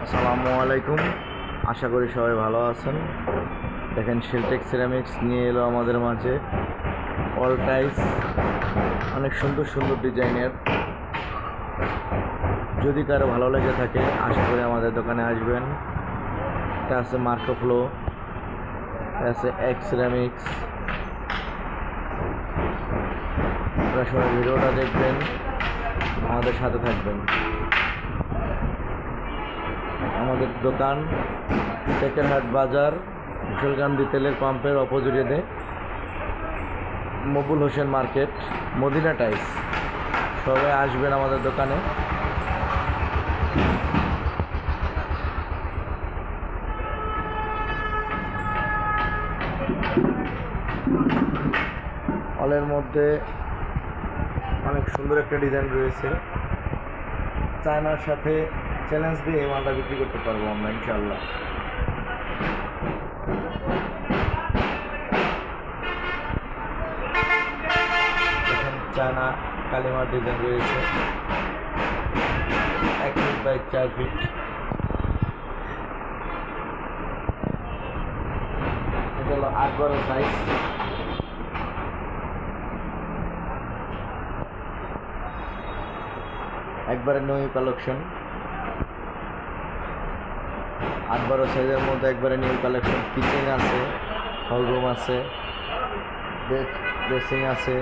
আসসালামু আলাইকুম। আশা করি সবাই ভালো আছেন। দেখেন শিলটেক সিরামিক্স নিয়ে এলো আমাদের মাঝে অল টাইলস, অনেক সুন্দর সুন্দর ডিজাইনের। যদি কারো ভালো লেগে থাকে আশা করি আমাদের দোকানে আসবেন। এটা আছে মার্কো ফ্লো, এটা আছে এক্স সিরামিক্স। আপনারা সবাই ভিডিওটা দেখবেন, আমাদের সাথে থাকবেন। আমাদের দোকান টেকেরহাট বাজার, ঘোষালকান্দি তেলের পাম্পের অপোজিটে মকবুল হোসেন মার্কেট, মদিনা টাইলস। সবাই আসবেন আমাদের দোকানে। হলের মধ্যে অনেক সুন্দর একটা ডিজাইন রয়েছে। চায়নার সাথে চ্যালেঞ্জ দিয়ে এই মালটা বিক্রি করতে পারবো আমরা ইনশাল্লাহ। এখানে চায়না কালিমার ডিজাইন রয়েছে, 1 ফিট বাই 4 ফিট। এটা হলো 8-12 সাইজ। একবারে নিউ কালেকশন, 8-12 সাইজের মধ্যে একবারে নিউ কালেকশন। কিচেন আছে, হল রুম আছে, ড্রেসিং আছে।